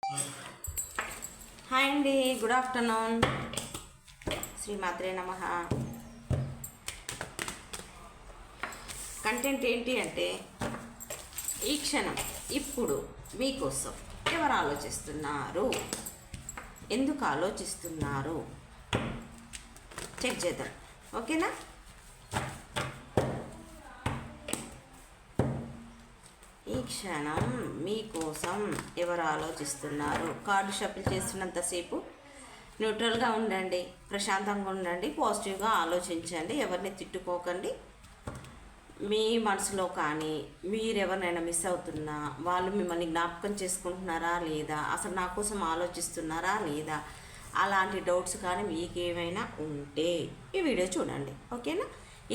Hi అండి, good afternoon. శ్రీమాత్రే నమః. కంటెంట్ ఏంటి అంటే, ఈ క్షణం ఇప్పుడు మీకోసం ఎవరు ఆలోచిస్తున్నారు, ఎందుకు ఆలోచిస్తున్నారు చెక్ చేద్దాం. ఓకేనా? ఈ క్షణం మీకోసం ఎవరు ఆలోచిస్తున్నారు. కార్డు షఫిల్ చేస్తున్నంతసేపు న్యూట్రల్గా ఉండండి, ప్రశాంతంగా ఉండండి, పాజిటివ్గా ఆలోచించండి, ఎవరిని తిట్టుకోకండి. మీ మనసులో కానీ మీరెవరినైనా మిస్ అవుతున్నా, వాళ్ళు మిమ్మల్ని జ్ఞాపకం చేసుకుంటున్నారా లేదా, అసలు నా కోసం ఆలోచిస్తున్నారా లేదా, అలాంటి డౌట్స్ కానీ మీకేమైనా ఉంటే ఈ వీడియో చూడండి. ఓకేనా?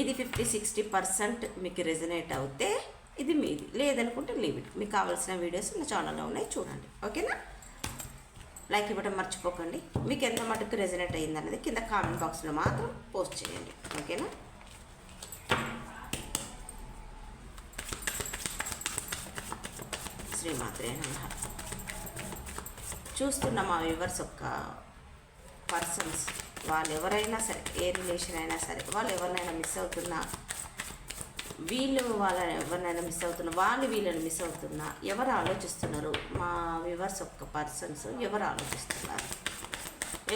ఇది 50-60% మీకు రెజనేట్ అవుతే ఇది మీది, లేదనుకుంటే లీవ్ ఇట్. మీకు కావాల్సిన వీడియోస్ నా ఛానల్లో ఉన్నాయి, చూడండి. ఓకేనా? లైక్ ఇవ్వడం మర్చిపోకండి. మీకు ఎంత మటుకు రెజనేట్ అయ్యిందనేది కింద కామెంట్ బాక్స్లో మాత్రం పోస్ట్ చేయండి. ఓకేనా? శ్రీమాత్రే నమః. చూస్తున్న మా వ్యూవర్స్ యొక్క పర్సన్స్, వాళ్ళు ఎవరైనా సరే, ఏ రిలేషన్ అయినా సరే, వాళ్ళు ఎవరినైనా మిస్ అవుతున్నా, వీళ్ళు వాళ్ళని ఎవరినైనా మిస్ అవుతున్నా, వాళ్ళు వీళ్ళని మిస్ అవుతున్నా, ఎవరు ఆలోచిస్తున్నారు, మా వ్యూవర్స్ ఒక్క పర్సన్స్ ఎవరు ఆలోచిస్తున్నారు,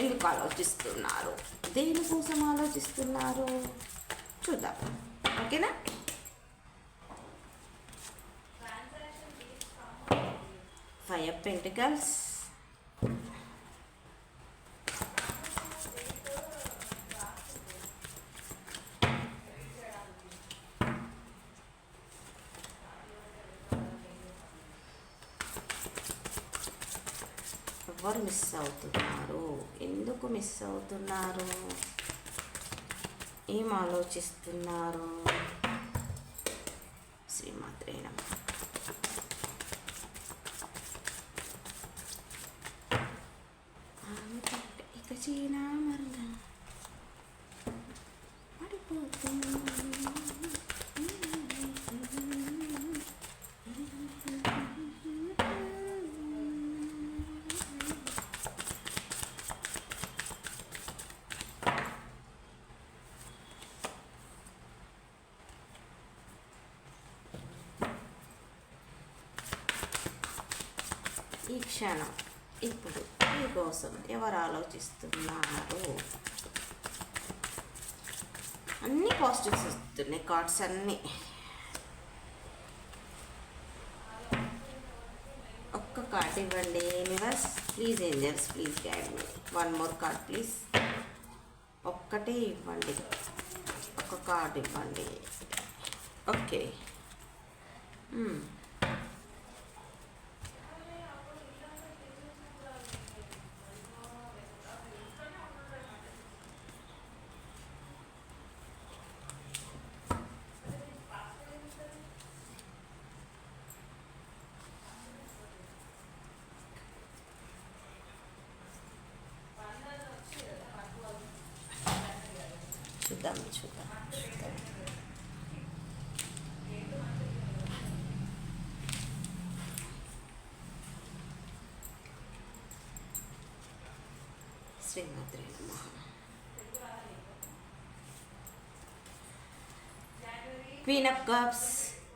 ఎందుకు ఆలోచిస్తున్నారు, దేనికోసం ఆలోచిస్తున్నారు చూద్దాం. ఓకేనా? ఫైవ్ ఆఫ్ పెంటికల్స్, ఎవరు మిస్ అవుతున్నారు, ఎందుకు మిస్ అవుతున్నారు, ఏం ఆలోచిస్తున్నారు. శ్రీమాత్రే నమః. ఇక చీనా మరణ పడిపోతుంది. ఈ క్షణం ఇప్పుడు మీకోసం ఎవరు ఆలోచిస్తున్నారు. అన్నీ పాజిటివ్స్ వస్తున్నాయి కార్డ్స్ అన్నీ. ఒక్క కార్డ్ ఇవ్వండి universe, please angels, please guide me. One more card please. ఒక్కటే ఇవ్వండి, ఒక కార్డ్ ఇవ్వండి. ఓకే. చూద్దాం. శ్రీమాత్రే నమః. Queen of cups,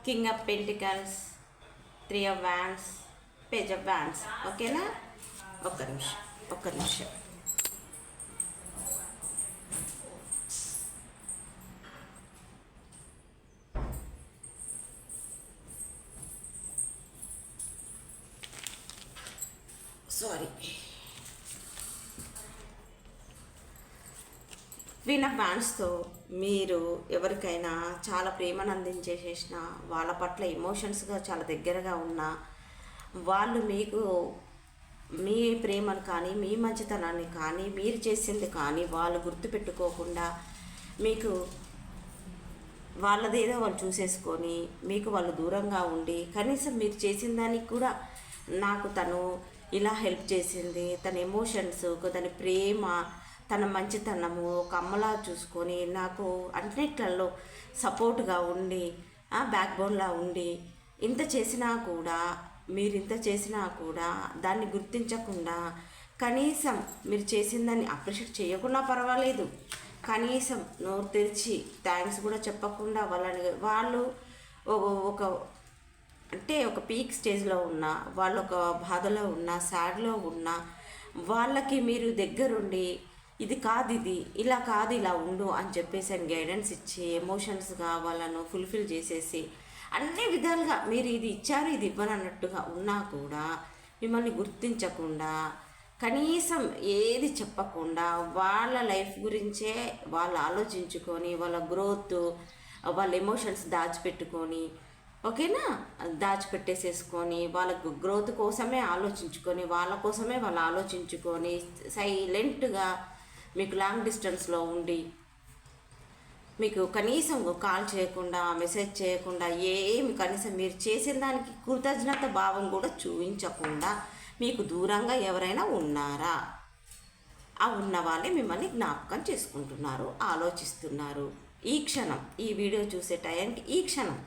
king of pentacles, 3 of wands, page of wands. ఓకేనా? ఒక్క నిమిషం. సారీ. క్వీన్ ఆఫ్ వ్యాండ్స్తో మీరు ఎవరికైనా చాలా ప్రేమను అందించేసేసిన, వాళ్ళ పట్ల ఎమోషన్స్గా చాలా దగ్గరగా ఉన్న వాళ్ళు మీకు మీ ప్రేమను కానీ, మీ మంచితనాన్ని కానీ, మీరు చేసింది కానీ వాళ్ళు గుర్తుపెట్టుకోకుండా మీకు వాళ్ళదేదో వాళ్ళు చూసేసుకొని మీకు వాళ్ళు దూరంగా ఉండి, కనీసం మీరు చేసిన దానికి కూడా నాకు తను ఇలా హెల్ప్ చేసింది, తన ఎమోషన్స్, తన ప్రేమ, తన మంచితనము ఒక అమ్మలా చూసుకొని నాకు అన్నిట్లలో సపోర్ట్గా ఉండి బ్యాక్ బోన్లా ఉండి ఇంత చేసినా కూడా మీరు ఇంత చేసినా కూడా దాన్ని గుర్తించకుండా కనీసం మీరు చేసిన దాన్ని అప్రిషియేట్ చేయకుండా పర్వాలేదు, కనీసం నోరు తెరిచి థ్యాంక్స్ కూడా చెప్పకుండా వాళ్ళు ఒక అంటే ఒక పీక్ స్టేజ్లో ఉన్న వాళ్ళు ఒక బాధలో ఉన్న సాడ్లో ఉన్న వాళ్ళకి మీరు దగ్గరుండి ఇది కాదు, ఇది ఇలా కాదు, ఇలా ఉండు అని చెప్పేసి అని గైడెన్స్ ఇచ్చి ఎమోషన్స్గా వాళ్ళను ఫుల్ఫిల్ చేసేసి అన్ని విధాలుగా మీరు ఇది ఇచ్చారు ఇది ఇవ్వనన్నట్టుగా ఉన్నా కూడా మిమ్మల్ని గుర్తించకుండా కనీసం ఏది చెప్పకుండా వాళ్ళ లైఫ్ గురించే వాళ్ళు ఆలోచించుకొని వాళ్ళ గ్రోత్ వాళ్ళ ఎమోషన్స్ దాచిపెట్టుకొని, ఓకేనా, దాచిపెట్టేసేసుకొని వాళ్ళ గ్రోత్ కోసమే ఆలోచించుకొని వాళ్ళ కోసమే వాళ్ళు ఆలోచించుకొని సైలెంట్గా మీకు లాంగ్ డిస్టెన్స్లో ఉండి మీకు కనీసం కాల్ చేయకుండా మెసేజ్ చేయకుండా ఏమి కనీసం మీరు చేసిన దానికి కృతజ్ఞత భావం కూడా చూపించకుండా మీకు దూరంగా ఎవరైనా ఉన్నారా? ఆ ఉన్న వాళ్ళే మిమ్మల్ని జ్ఞాపకం చేసుకుంటున్నారు, ఆలోచిస్తున్నారు. ఈ క్షణం ఈ వీడియో చూసే టైంకి ఈ క్షణం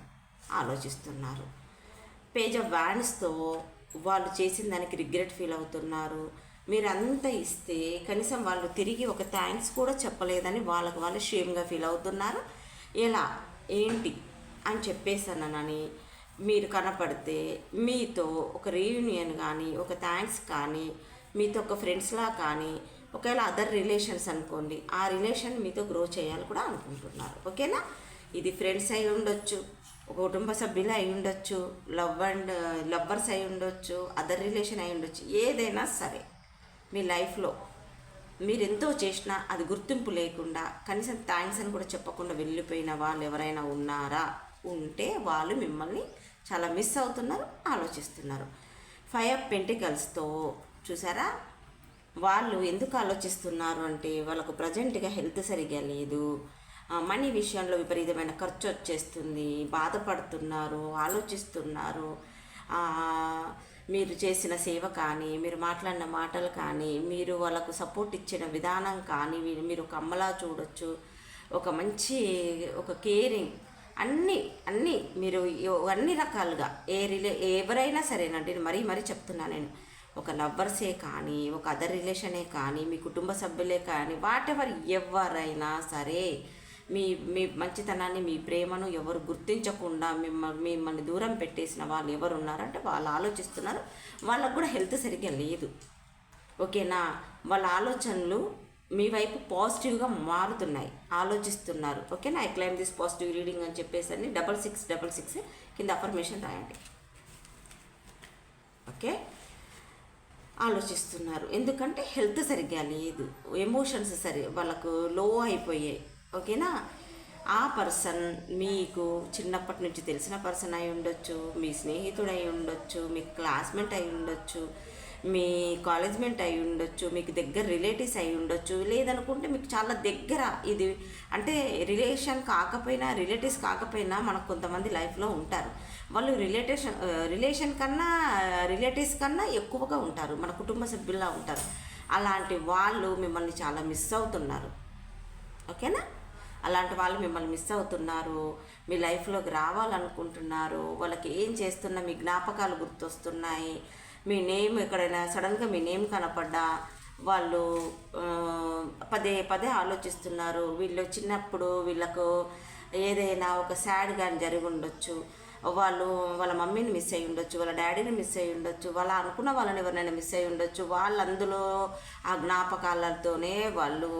ఆలోచిస్తున్నారు. పేజ్ ఆఫ్ వ్యాన్స్తో వాళ్ళు చేసిన దానికి రిగ్రెట్ ఫీల్ అవుతున్నారు. మీరు అంత ఇస్తే కనీసం వాళ్ళు తిరిగి ఒక థ్యాంక్స్ కూడా చెప్పలేదని వాళ్ళకి వాళ్ళు షేమ్గా ఫీల్ అవుతున్నారు. ఎలా ఏంటి అని చెప్పేసానని మీరు కనపడితే మీతో ఒక రీయూనియన్ కానీ ఒక థ్యాంక్స్ కానీ మీతో ఒక ఫ్రెండ్స్లా కానీ ఒకవేళ అదర్ రిలేషన్స్ అనుకోండి, ఆ రిలేషన్ మీతో గ్రో చేయాలి కూడా అనుకుంటున్నారు. ఓకేనా? ఇది ఫ్రెండ్స్ అయి ఉండొచ్చు, ఒక కుటుంబ సభ్యులు అయి ఉండొచ్చు, లవ్వర్స్ అయి ఉండొచ్చు, అదర్ రిలేషన్ అయి ఉండొచ్చు. ఏదైనా సరే మీ లైఫ్లో మీరు ఎంతో చేసినా అది గుర్తింపు లేకుండా కనీసం థ్యాంక్స్ అని కూడా చెప్పకుండా వెళ్ళిపోయిన వాళ్ళు ఎవరైనా ఉన్నారా? ఉంటే వాళ్ళు మిమ్మల్ని చాలా మిస్ అవుతున్నారు, ఆలోచిస్తున్నారు. 5 ఆఫ్ పెంటికల్స్తో చూసారా, వాళ్ళు ఎందుకు ఆలోచిస్తున్నారు అంటే వాళ్ళకు ప్రజెంట్గా హెల్త్ సరిగ్గా లేదు, మనీ విషయంలో విపరీతమైన ఖర్చు వచ్చేస్తుంది, బాధపడుతున్నారు, ఆలోచిస్తున్నారు. మీరు చేసిన సేవ కానీ మీరు మాట్లాడిన మాటలు కానీ మీరు వాళ్ళకు సపోర్ట్ ఇచ్చిన విధానం కానీ మీరు ఒక అమ్మలా చూడొచ్చు, ఒక మంచి ఒక కేరింగ్ అన్నీ మీరు అన్ని రకాలుగా ఎవరైనా సరేనండి, మరీ చెప్తున్నా నేను, ఒక లవ్వర్సే కానీ ఒక అదర్ రిలేషనే కానీ మీ కుటుంబ సభ్యులే కానీ ఎవరైనా సరే మీ మంచితనాన్ని మీ ప్రేమను ఎవరు గుర్తించకుండా మిమ్మల్ని దూరం పెట్టేసిన వాళ్ళు ఎవరు ఉన్నారంటే వాళ్ళు ఆలోచిస్తున్నారు. వాళ్ళకు కూడా హెల్త్ సరిగ్గా లేదు, ఓకేనా? వాళ్ళ ఆలోచనలు మీ వైపు పాజిటివ్గా మారుతున్నాయి, ఆలోచిస్తున్నారు. ఓకేనా? I claim this positive reading అని చెప్పేసి 6666 కింద అఫర్మేషన్ రాయండి. ఓకే, ఆలోచిస్తున్నారు ఎందుకంటే హెల్త్ సరిగ్గా లేదు, ఎమోషన్స్ వాళ్ళకు లో అయిపోయాయి. ఓకేనా? ఆ పర్సన్ మీకు చిన్నప్పటి నుంచి తెలిసిన పర్సన్ అయి ఉండొచ్చు, మీ స్నేహితుడు అయి ఉండొచ్చు, మీ క్లాస్మేట్ అయి ఉండొచ్చు, మీ కాలేజ్మేట్ అయి ఉండొచ్చు, మీకు దగ్గర రిలేటివ్స్ అయి ఉండొచ్చు, లేదనుకుంటే మీకు చాలా దగ్గర ఇది అంటే రిలేటివ్స్ కాకపోయినా మనకు కొంతమంది లైఫ్లో ఉంటారు. వాళ్ళు రిలేటివ్స్ కన్నా ఎక్కువగా ఉంటారు, మన కుటుంబ సభ్యుల్లా ఉంటారు. అలాంటి వాళ్ళు మిమ్మల్ని చాలా మిస్ అవుతున్నారు. ఓకేనా? అలాంటి వాళ్ళు మిమ్మల్ని మిస్ అవుతున్నారు, మీ లైఫ్లోకి రావాలనుకుంటున్నారు. వాళ్ళకి ఏం చేస్తున్నా మీ జ్ఞాపకాలు గుర్తొస్తున్నాయి. మీ నేమ్ ఎక్కడైనా సడన్గా మీ నేమ్ కనపడ్డా వాళ్ళు పదే ఆలోచిస్తున్నారు. వీళ్ళు చిన్నప్పుడు వీళ్ళకు ఏదైనా ఒక సాడ్ కానీ జరిగి ఉండొచ్చు, వాళ్ళు వాళ్ళ మమ్మీని మిస్ అయ్యి ఉండొచ్చు, వాళ్ళ డాడీని మిస్ అయ్యి ఉండొచ్చు, వాళ్ళ అనుకున్న వాళ్ళని ఎవరినైనా మిస్ అయ్యి ఉండొచ్చు. వాళ్ళు అందులో ఆ జ్ఞాపకాలతోనే వాళ్ళు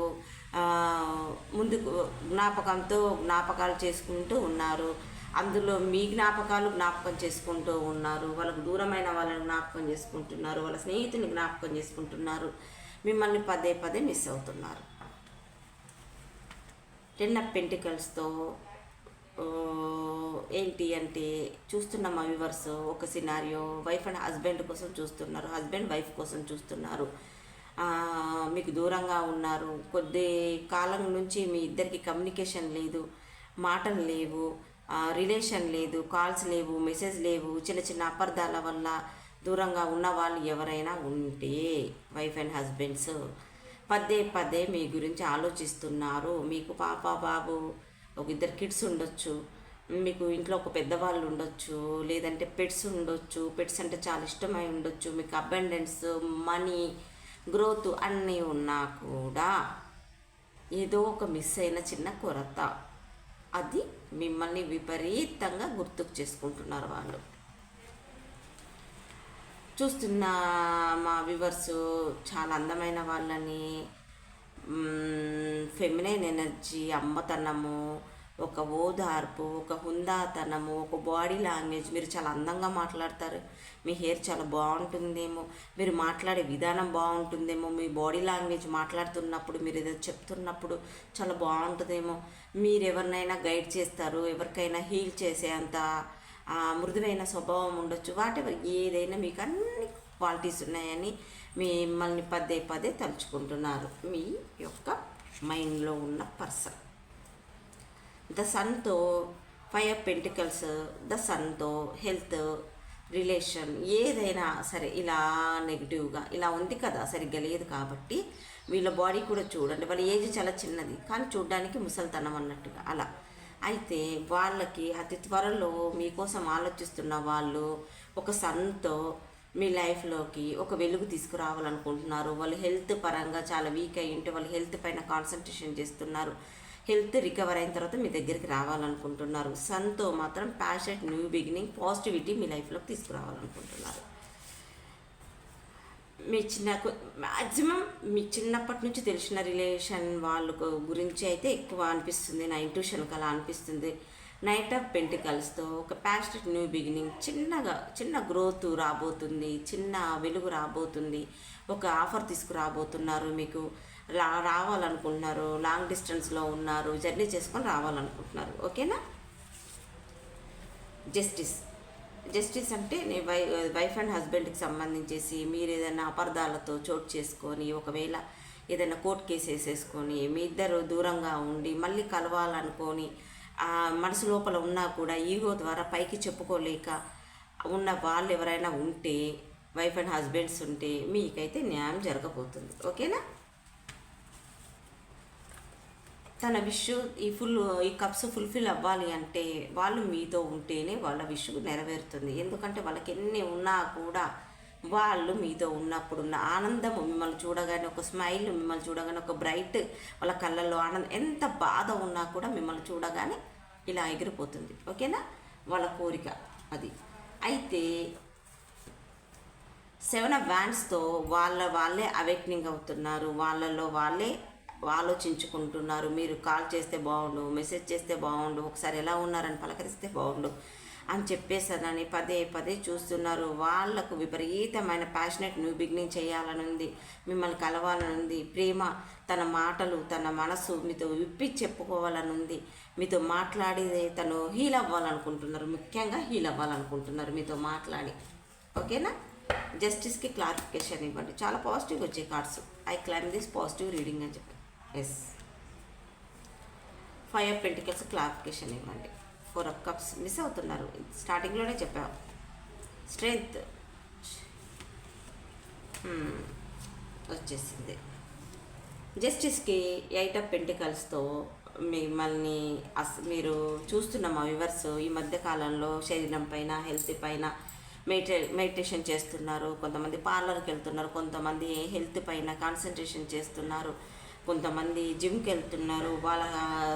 ముందుకు జ్ఞాపకాలు చేసుకుంటూ ఉన్నారు. అందులో మీ జ్ఞాపకం చేసుకుంటూ ఉన్నారు. వాళ్ళకు దూరమైన వాళ్ళని జ్ఞాపకం చేసుకుంటున్నారు, వాళ్ళ స్నేహితుని జ్ఞాపకం చేసుకుంటున్నారు. మిమ్మల్ని పదే మిస్ అవుతున్నారు. 10 ఆఫ్ పెంటికల్స్తో ఏంటి అంటే చూస్తున్న మా వ్యూవర్స్ ఒక సినారియో వైఫ్ అండ్ హస్బెండ్ కోసం చూస్తున్నారు, హస్బెండ్ వైఫ్ కోసం చూస్తున్నారు. మీకు దూరంగా ఉన్నారు, కొద్ది కాలం నుంచి మీ ఇద్దరికి కమ్యూనికేషన్ లేదు, మాటలు లేవు, రిలేషన్ లేదు, కాల్స్ లేవు, మెసేజ్ లేవు. చిన్న అపార్థాల వల్ల దూరంగా ఉన్న వాళ్ళు ఎవరైనా ఉంటే వైఫ్ అండ్ హస్బెండ్స్ పదే మీ గురించి ఆలోచిస్తున్నారు. మీకు పాప బాబు ఒక 2 కిడ్స్ ఉండొచ్చు, మీకు ఇంట్లో ఒక పెద్దవాళ్ళు ఉండొచ్చు, లేదంటే పెట్స్ ఉండొచ్చు. పెట్స్ అంటే చాలా ఇష్టమై ఉండొచ్చు. మీకు అబండెన్స్, మనీ, గ్రోత్ అన్నీ ఉన్నా కూడా ఏదో ఒక మిస్ అయిన చిన్న కొరత, అది మిమ్మల్ని విపరీతంగా గుర్తుకు చేసుకుంటున్నారు వాళ్ళు. చూస్తున్న మా వ్యూవర్స్ చాలా అందమైన వాళ్ళని, ఫెమినైన్ ఎనర్జీ, అమ్మతనము, ఒక ఓదార్పు, ఒక హుందాతనము, ఒక బాడీ లాంగ్వేజ్. మీరు చాలా అందంగా మాట్లాడతారు, మీ హెయిర్ చాలా బాగుంటుందేమో, మీరు మాట్లాడే విధానం బాగుంటుందేమో, మీ బాడీ లాంగ్వేజ్ మాట్లాడుతున్నప్పుడు, మీరు ఏదో చెప్తున్నప్పుడు చాలా బాగుంటుందేమో, మీరు ఎవరినైనా గైడ్ చేస్తారు, ఎవరికైనా హీల్ చేసే అంత మృదువైన స్వభావం ఉండొచ్చు. వాటెవర్ ఏదైనా మీకు అన్ని క్వాలిటీస్ ఉన్నాయని మిమ్మల్ని పదే పదే తలుచుకుంటున్నారు మీ యొక్క మైండ్లో ఉన్న పర్సన్. ద సన్తో 5 ఆఫ్ పెంటికల్స్, ద సన్తో హెల్త్, రిలేషన్ ఏదైనా సరే ఇలా నెగిటివ్గా ఇలా ఉంది కదా, సరిగ్గా లేదు. కాబట్టి వీళ్ళ బాడీ కూడా చూడండి, వాళ్ళ ఏజ్ చాలా చిన్నది కానీ చూడడానికి ముసలితనం అన్నట్టుగా అలా. అయితే వాళ్ళకి అతి త్వరలో మీకోసం ఆలోచిస్తున్న వాళ్ళు ఒక సన్తో మీ లైఫ్లోకి ఒక వెలుగు తీసుకురావాలనుకుంటున్నారు. వాళ్ళు హెల్త్ పరంగా చాలా వీక్ అయ్యి ఉంటే వాళ్ళు హెల్త్ పైన కాన్సన్ట్రేషన్ చేస్తున్నారు. హెల్త్ రికవర్ అయిన తర్వాత మీ దగ్గరికి రావాలనుకుంటున్నారు. సన్తో మాత్రం ప్యాషనెట్, న్యూ బిగినింగ్, పాజిటివిటీ మీ లైఫ్లోకి తీసుకురావాలనుకుంటున్నారు. మీ మ్యాక్సిమం మీ చిన్నప్పటి నుంచి తెలిసిన రిలేషన్ వాళ్ళ గురించి అయితే ఎక్కువ అనిపిస్తుంది. నా ఇంట్యూషన్కి అలా అనిపిస్తుంది. నైట్ ఆఫ్ పెంటికల్స్తో ఒక ప్యాషనెట్ న్యూ బిగినింగ్, చిన్న గ్రోత్ రాబోతుంది, చిన్న వెలుగు రాబోతుంది, ఒక ఆఫర్ తీసుకురాబోతున్నారు. మీకు రావాలనుకుంటున్నారు, లాంగ్ డిస్టెన్స్లో ఉన్నారు, జర్నీ చేసుకొని రావాలనుకుంటున్నారు. ఓకేనా. జస్టిస్ అంటే వైఫ్ అండ్ హస్బెండ్కి సంబంధించేసి మీరు ఏదైనా అపార్థాలతో చోటు చేసుకొని, ఒకవేళ ఏదైనా కోర్టు కేసు వేసేసుకొని మీ ఇద్దరు దూరంగా ఉండి మళ్ళీ కలవాలనుకొని మనసు లోపల ఉన్నా కూడా ఈగో ద్వారా పైకి చెప్పుకోలేక ఉన్న వాళ్ళు ఎవరైనా ఉంటే, వైఫ్ అండ్ హస్బెండ్స్ ఉంటే మీకైతే న్యాయం జరగబోతుంది. ఓకేనా. తన విష్ ఈ కప్స్ ఫుల్ఫిల్ అవ్వాలి అంటే వాళ్ళు మీతో ఉంటేనే వాళ్ళ విష్ నెరవేరుతుంది. ఎందుకంటే వాళ్ళకి ఎన్ని ఉన్నా కూడా వాళ్ళు మీతో ఉన్నప్పుడు ఉన్న ఆనందం, మిమ్మల్ని చూడగానే ఒక స్మైల్, మిమ్మల్ని చూడగానే ఒక బ్రైట్, వాళ్ళ కళ్ళల్లో ఆనందం, ఎంత బాధ ఉన్నా కూడా మిమ్మల్ని చూడగానే ఇలా ఎగిరిపోతుంది. ఓకేనా. వాళ్ళ కోరిక అది. అయితే 7 ఆఫ్ వ్యాండ్స్తో వాళ్ళే అవేక్నింగ్ అవుతున్నారు. వాళ్ళలో వాళ్ళే ఆలోచించుకుంటున్నారు. మీరు కాల్ చేస్తే బాగుండు, మెసేజ్ చేస్తే బాగుండు, ఒకసారి ఎలా ఉన్నారని పలకరిస్తే బాగుండు అని చెప్పేసానని పదే పదే చూస్తున్నారు. వాళ్లకు విపరీతమైన ప్యాషనెట్ న్యూ బిగినింగ్ చేయాలని ఉంది, మిమ్మల్ని కలవాలని ఉంది. ప్రేమ, తన మాటలు, తన మనసు మీతో విప్పి చెప్పుకోవాలని ఉంది. మీతో మాట్లాడి తను హీల్ అవ్వాలనుకుంటున్నారు, ముఖ్యంగా హీల్ అవ్వాలనుకుంటున్నారు మీతో మాట్లాడి. ఓకేనా. జస్టిస్కి క్లారిఫికేషన్ ఇవ్వండి. చాలా పాజిటివ్ వచ్చే cards. I claim this positive reading అని చెప్పి. ఎస్. 5 ఆఫ్ పెంటికల్స్ క్లారిఫికేషన్ ఇవ్వండి. 4 ఆఫ్ కప్స్ మిస్ అవుతున్నారు, స్టార్టింగ్లోనే చెప్పాము. స్ట్రెంగ్త్ వచ్చేసింది. జస్టిస్కి 8 ఆఫ్ పెంటికల్స్తో మిమ్మల్ని మీరు చూస్తున్న మా వ్యూవర్స్ ఈ మధ్యకాలంలో శరీరం పైన, హెల్త్ పైన మెడిటేషన్ చేస్తున్నారు. కొంతమంది పార్లర్కి వెళ్తున్నారు, కొంతమంది హెల్త్ పైన కాన్సన్ట్రేషన్ చేస్తున్నారు, కొంతమంది జిమ్కి వెళ్తున్నారు. వాళ్ళ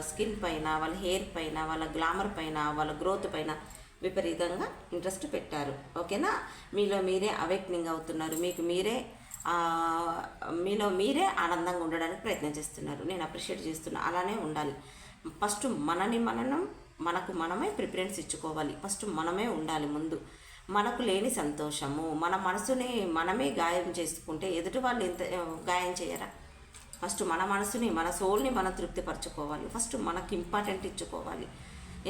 స్కిన్ పైన, వాళ్ళ హెయిర్ పైన, వాళ్ళ గ్లామర్ పైన, వాళ్ళ గ్రోత్ పైన విపరీతంగా ఇంట్రెస్ట్ పెట్టారు. ఓకేనా. మీలో మీరే అవేక్నింగ్ అవుతున్నారు. మీలో మీరే ఆనందంగా ఉండడానికి ప్రయత్నం చేస్తున్నారు. నేను అప్రిషియేట్ చేస్తున్నా. అలానే ఉండాలి. ఫస్ట్ మనకు మనమే ప్రిఫరెన్స్ ఇచ్చుకోవాలి. ఫస్ట్ మనమే ఉండాలి ముందు. మనకు లేని సంతోషము, మన మనసుని మనమే గాయం చేసుకుంటే ఎదుటి వాళ్ళు ఎంత గాయం చేయరా. ఫస్ట్ మన మనసుని, మన సోల్ని మనం తృప్తిపరచుకోవాలి. ఫస్ట్ మనకు ఇంపార్టెంట్ ఇచ్చుకోవాలి.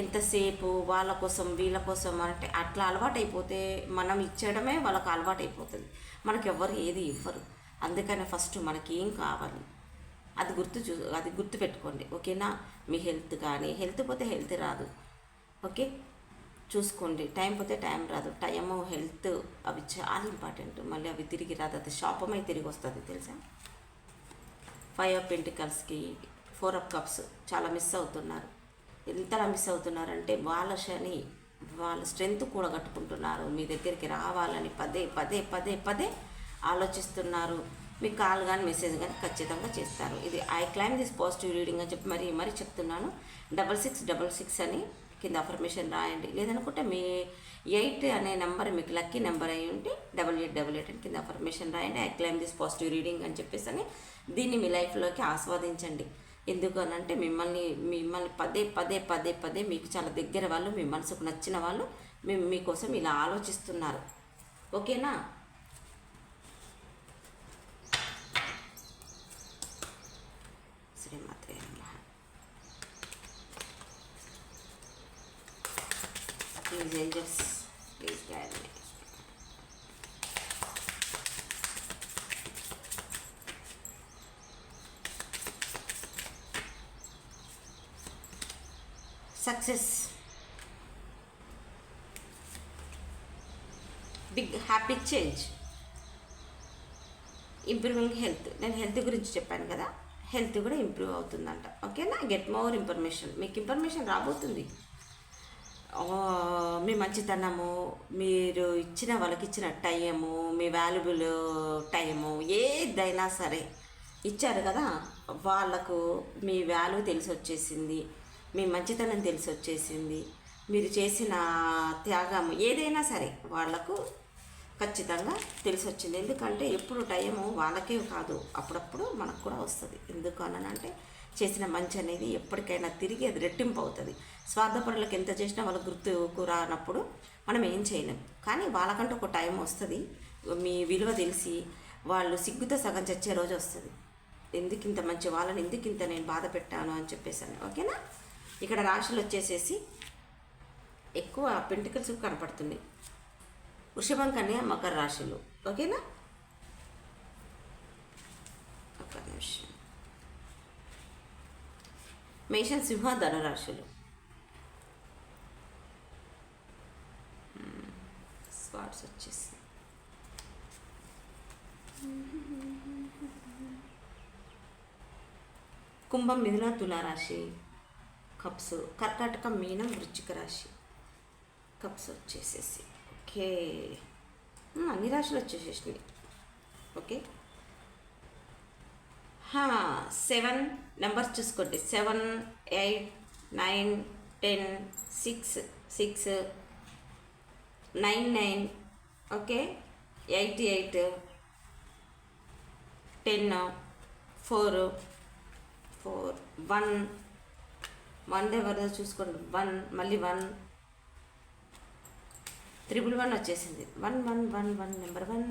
ఎంతసేపు వాళ్ళ కోసం వీళ్ళ కోసం అంటే అట్లా అలవాటు అయిపోతే మనం ఇచ్చడమే వాళ్ళకు అలవాటు అయిపోతుంది. మనకు ఎవరు ఏది ఇవ్వరు. అందుకని ఫస్ట్ మనకి ఏం కావాలి అది గుర్తు పెట్టుకోండి. ఓకేనా. మీ హెల్త్ కానీ, హెల్త్ పోతే హెల్త్ రాదు. ఓకే, చూసుకోండి. టైం పోతే టైం రాదు. టైము, హెల్త్ అవి చాలా ఇంపార్టెంట్. మళ్ళీ అవి తిరిగి రాదు, అది శాపమై తిరిగి వస్తుంది, తెలుసా. 5 ఆఫ్ పెంటికల్స్కి 4 ఆఫ్ కప్స్ చాలా మిస్ అవుతున్నారు. ఎంతలా మిస్ అవుతున్నారంటే వాళ్ళ శని వాళ్ళ స్ట్రెంగ్త్ కూడా కట్టుకుంటున్నారు, మీ దగ్గరికి రావాలని పదే పదే పదే పదే ఆలోచిస్తున్నారు. మీకు కాల్ కానీ మెసేజ్ కానీ ఖచ్చితంగా చేస్తారు. ఇది I claim this positive reading అని చెప్పి మరీ చెప్తున్నాను. 6666 అని కింద అఫర్మేషన్ రాయండి. లేదనుకుంటే మీ 8 అనే నెంబర్ మీకు లక్కీ నెంబర్ అయి ఉంటే 8888 అని కింద అఫర్మేషన్ రాయండి. I claim this positive reading అని చెప్పేసి అని దీన్ని మీ లైఫ్లోకి ఆస్వాదించండి. ఎందుకు అని అంటే మిమ్మల్ని పదే పదే పదే పదే మీకు చాలా దగ్గర వాళ్ళు, మీ మనసుకు నచ్చిన వాళ్ళు మీకోసం ఇలా ఆలోచిస్తున్నారు. ఓకేనా? శ్రీమాత్రే నమః. Please angels, please guide me. Success, big happy change, improving health. నేను హెల్త్ గురించి చెప్పాను కదా, హెల్త్ కూడా ఇంప్రూవ్ అవుతుందంట. ఓకేనా? Get more information. మీకు ఇన్ఫర్మేషన్ రాబోతుంది. మీ మంచితనము, మీరు ఇచ్చిన వాళ్ళకి ఇచ్చిన టైము, మీ వాల్యుబుల్ టైము ఏదైనా సరే ఇచ్చారు కదా, వాళ్ళకు మీ వాల్యూ తెలిసి వచ్చేసింది, మీ మంచితనం తెలిసి వచ్చేసింది, మీరు చేసిన త్యాగం ఏదైనా సరే వాళ్లకు ఖచ్చితంగా తెలిసి వచ్చింది. ఎందుకంటే ఎప్పుడు టైము వాళ్ళకే కాదు, అప్పుడప్పుడు మనకు కూడా వస్తుంది. ఎందుకు అనంటే చేసిన మంచి అనేది ఎప్పటికైనా తిరిగి అది రెట్టింపు అవుతుంది. స్వార్థపరులకు ఎంత చేసినా వాళ్ళకి గుర్తుకు రానప్పుడు మనం ఏం చేయలేం. కానీ వాళ్ళకంటూ ఒక టైం వస్తుంది, మీ విలువ తెలిసి వాళ్ళు సిగ్గుతో సగం చచ్చే రోజు వస్తుంది. ఎందుకు ఇంత మంచి వాళ్ళని ఎందుకు ఇంత నేను బాధ పెట్టాను అని చెప్పేసాను. ఓకేనా? ఇక్కడ రాశులు వచ్చేసేసి ఎక్కువ పెంటికల్స్ కనపడుతుంది. వృషభం, కన్య, మకర రాశులు. ఓకేనా? ఒక నిమిషం. మేషం, సింహ, ధనురాశులు. స్పాట్స్ వచ్చేసి కుంభం, మిథున, తులారాశి కప్స్. కర్కాటకం, మీనం, వృశ్చిక రాశి కప్స్ వచ్చేసేసి. ఓకే, అన్ని రాశులు వచ్చేసేసినాయి. ఓకే, 7 నెంబర్స్ చూసుకోండి. 7, 8, 9, 10, 6, 6, 9, 9. ఓకే, 8, 8, 10, 4, 4, 1 ఎవరిదో చూసుకోండి. 1, మళ్ళీ 1, 111 వచ్చేసింది. 1, 1, 1, 1 నెంబర్ 1.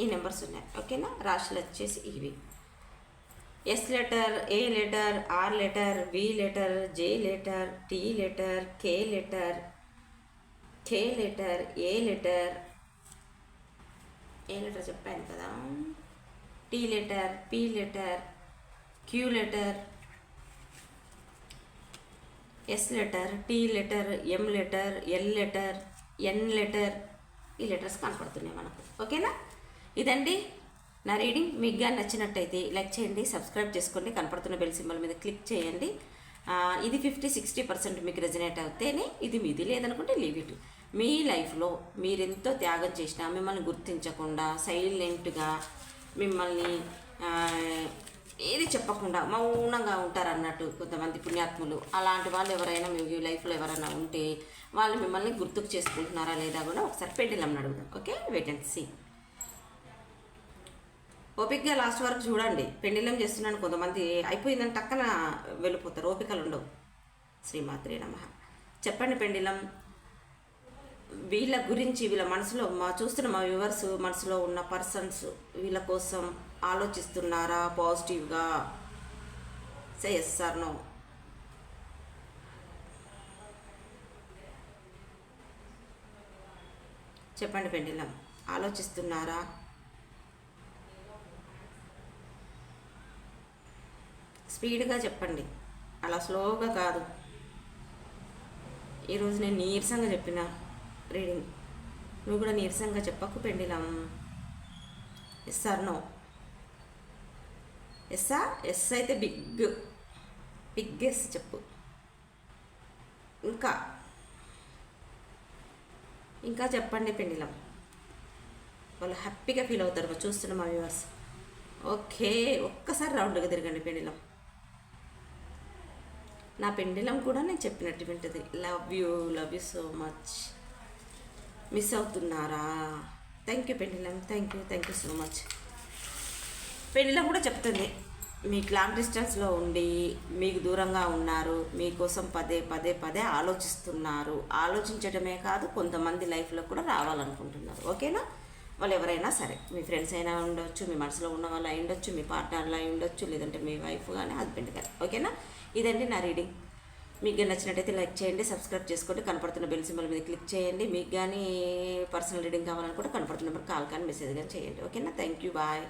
ఈ నెంబర్స్ ఉన్నాయి. ఓకేనా? రాశులు వచ్చేసి ఇవి. S letter, A letter, R letter, V letter, J letter, T letter, K letter, K letter, A letter చెప్పాను కదా, T letter, P letter, Q letter, S letter, T letter, M letter, L letter, N letter. ఈ letters కనపడుతున్నాయి మనకు. ఓకేనా? ఇదండి నా reading. మీకు కానీ నచ్చినట్టయితే లైక్ చేయండి, సబ్స్క్రైబ్ చేసుకోండి, కనపడుతున్న బెల్ సింబల్ మీద క్లిక్ చేయండి. ఇది 50-60% మీకు రెజనేట్ అవుతేనే ఇది మీది, లేదనుకుంటే లీవ్ ఇట్. మీ లైఫ్లో మీరెంతో త్యాగం చేసినా మిమ్మల్ని గుర్తించకుండా సైలెంట్గా మిమ్మల్ని ఏది చెప్పకుండా మౌనంగా ఉంటారు అన్నట్టు కొంతమంది పుణ్యాత్ములు. అలాంటి వాళ్ళు ఎవరైనా మీ లైఫ్లో ఎవరైనా ఉంటే వాళ్ళు మిమ్మల్ని గుర్తుకు చేసుకుంటున్నారా లేదా కూడా ఒకసారి పెండిలంని అడుగుదాం. Okay, wait and see. ఓపికగా లాస్ట్ వరకు చూడండి. పెండిలం చేస్తున్నాను, కొంతమంది అయిపోయిందని టక్కన వెళ్ళిపోతారు, ఓపికలు ఉండవు. శ్రీమాత్రే నమః. చెప్పండి పెండిలం, వీళ్ళ గురించి, వీళ్ళ మనసులో చూస్తున్న మా వ్యూవర్స్ మనసులో ఉన్న పర్సన్స్ వీళ్ళ కోసం ఆలోచిస్తున్నారా పాజిటివ్గా? Say yes or no. చెప్పండి పెండిలం, ఆలోచిస్తున్నారా? స్పీడ్గా చెప్పండి, అలా స్లోగా కాదు. ఈరోజు నేను నీరసంగా చెప్పిన రీడింగ్, నువ్వు కూడా నీరసంగా చెప్పకు పెండిలం. Yes or no. ఎస్సా? ఎస్ అయితే బిగ్ బిగ్ ఎస్ చెప్పు. ఇంకా ఇంకా చెప్పండి పెండిలం. వాళ్ళు హ్యాపీగా ఫీల్ అవుతారు చూస్తున్న మా వ్యూవర్స్. ఓకే, ఒక్కసారి రౌండ్గా తిరగండి పెండిలం. నా పెండిలం కూడా నేను చెప్పినట్టు వింటుంది. Love you so much. Miss అవుతున్నారా? Thank you pendulum, thank you so much. Pendulum కూడా చెప్తుంది, మీకు లాంగ్ డిస్టెన్స్లో ఉండి మీకు దూరంగా ఉన్నారు, మీకోసం పదే ఆలోచిస్తున్నారు. ఆలోచించడమే కాదు, కొంతమంది లైఫ్లో కూడా రావాలనుకుంటున్నారు. ఓకేనా? వాళ్ళు ఎవరైనా సరే, మీ ఫ్రెండ్స్ అయినా ఉండొచ్చు, మీ మనసులో ఉన్న వాళ్ళు అయి ఉండొచ్చు, మీ పార్ట్నర్లు అయి ఉండొచ్చు, లేదంటే మీ వైఫ్ కానీ హస్బెండ్ కానీ. ఓకేనా? ఇదండి నా రీడింగ్. మీకు నచ్చినట్టయితే లైక్ చేయండి, సబ్స్క్రైబ్ చేసుకోండి, కనపడుతున్న బెల్ సింబల్ మీద క్లిక్ చేయండి. మీకు కానీ పర్సనల్ రీడింగ్ కావాలని కూడా కనపడుతున్న నెంబర్ కాల్ కానీ మెసేజ్ కానీ చేయండి. ఓకేనా? Thank you, bye.